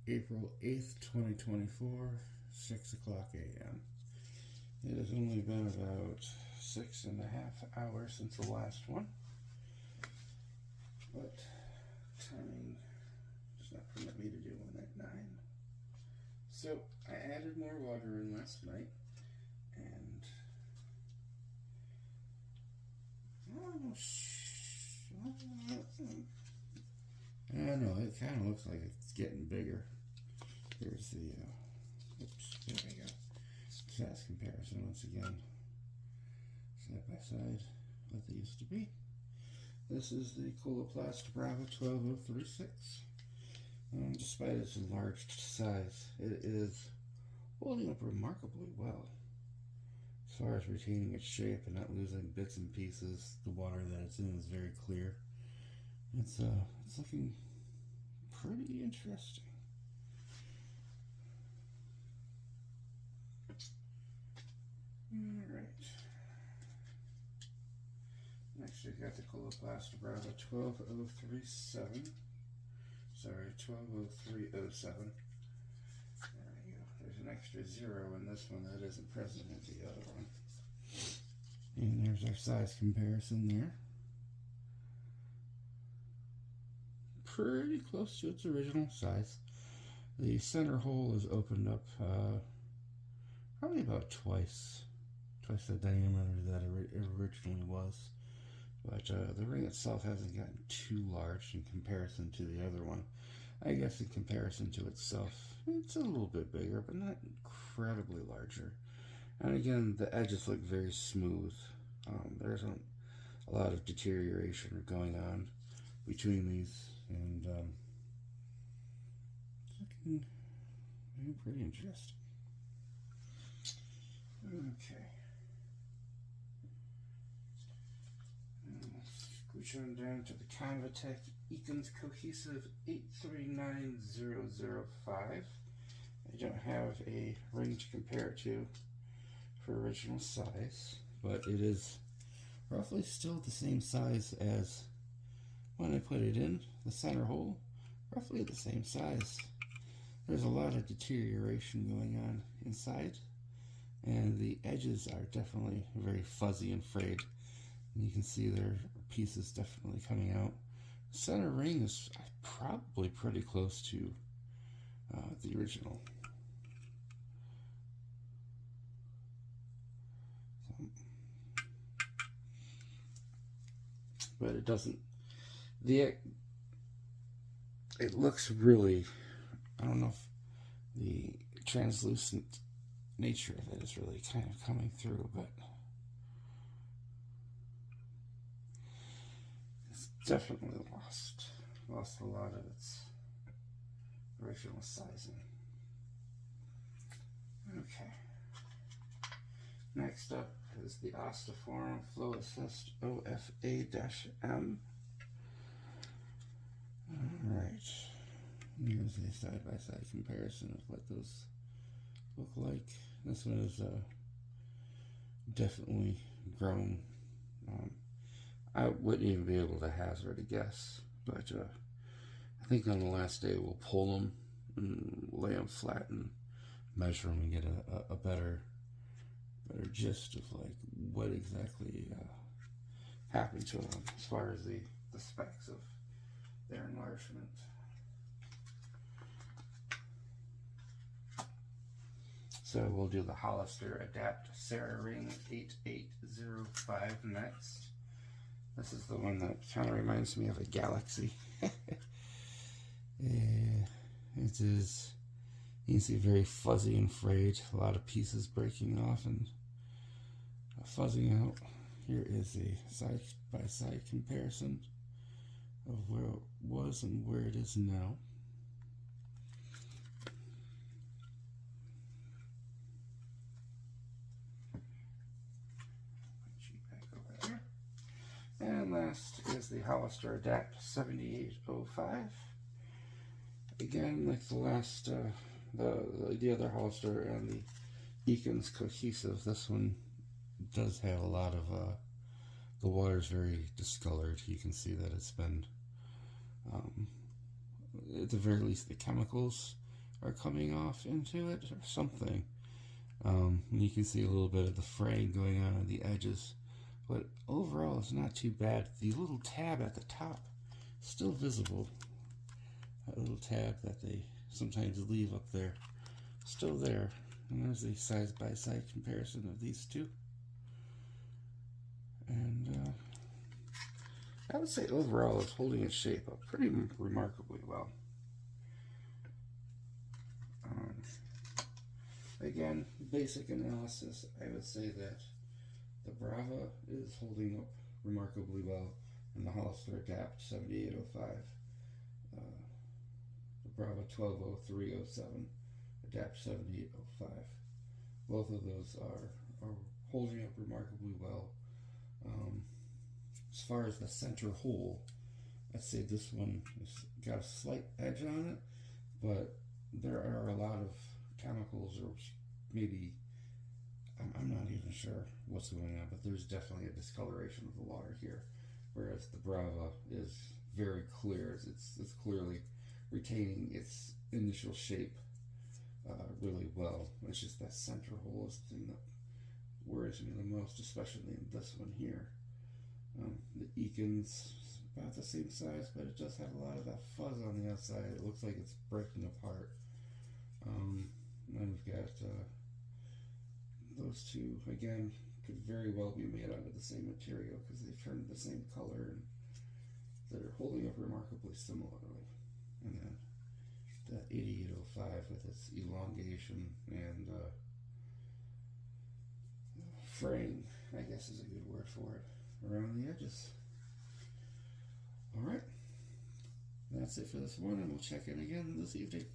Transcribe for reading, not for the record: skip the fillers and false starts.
April 8th, 2024, 6 o'clock a.m. It has only been about 6.5 hours since the last one, but timing does not permit me to do one at 9. So I added more water in last night, and I know it kind of looks like it's getting bigger. Here's the, oops, there we go. Size comparison once again, side by side, what they used to be. This is the Coloplast Brava 12036. Despite its enlarged size, it is holding up remarkably well. As far as retaining its shape and not losing bits and pieces, the water that it's in is very clear. It's looking pretty interesting. Alright. Next we've got the Coloplast Brava 12037. Sorry, 12037. There we go. There's an extra 0 in this one that isn't present in the other one. And there's our size comparison there. Pretty close to its original size. The center hole is opened up probably about twice the diameter that it originally was. But the ring itself hasn't gotten too large in comparison to the other one. I guess in comparison to itself, it's a little bit bigger, but not incredibly larger. And again, the edges look very smooth. There isn't a lot of deterioration going on between these, and it's looking pretty interesting. Okay. Scooch on down to the Convatec Eakins Cohesive 839005. I don't have a ring to compare it to for original size, but it is roughly still the same size as when I put it in. The center hole, roughly the same size. There's a lot of deterioration going on inside, and the edges are definitely very fuzzy and frayed. And you can see there are pieces definitely coming out. The center ring is probably pretty close to the original. But it doesn't, it looks really, I don't know if the translucent nature of it is really kind of coming through, but it's definitely lost a lot of its original sizing. Okay. Next up is the Osteoform Flow Assist OFA-M. Alright. Here's a side-by-side comparison of what those look like. This one is definitely grown. I wouldn't even be able to hazard a guess, but I think on the last day we'll pull them and lay them flat and measure them and get a better gist of like what exactly happened to them as far as the specs of their enlargement. So we'll do the Hollister Adapt CeraRing 8805 next. This is the one that kind of reminds me of a galaxy. It is, you can see, very fuzzy and frayed, a lot of pieces breaking off and fuzzing out. Here is a side-by-side comparison of where it was and where it is now. And last is the Hollister Adapt 7805. Again, like the last, the other Hollister and the Eakins Cohesive, this one does have a lot of, the water's very discolored. You can see that it's been, at the very least, the chemicals are coming off into it or something. And you can see a little bit of the fraying going on the edges, but overall it's not too bad. The little tab at the top still visible. That little tab that they sometimes leave up there, still there. And there's a side-by-side comparison of these two. And I would say overall it's holding its shape up pretty remarkably well. Again, basic analysis, I would say that the Brava is holding up remarkably well, and the Hollister Adapt 7805, the Brava 120307, Adapt 7805. Both of those are holding up remarkably well. As far as the center hole, I'd say this one has got a slight edge on it, but there are a lot of chemicals, or maybe I'm not even sure what's going on, but there's definitely a discoloration of the water here, whereas the Brava is very clear. It's clearly retaining its initial shape really well. It's just that center hole is the thing that worries me the most, especially in this one here. The Eakins about the same size, but it does have a lot of that fuzz on the outside. It looks like it's breaking apart. Then we've got those two, again, could very well be made out of the same material because they've turned the same color, and they're holding up remarkably similarly. And then the 8805 with its elongation and fraying, I guess is a good word for it, around the edges. Alright, that's it for this one, and we'll check in again this evening.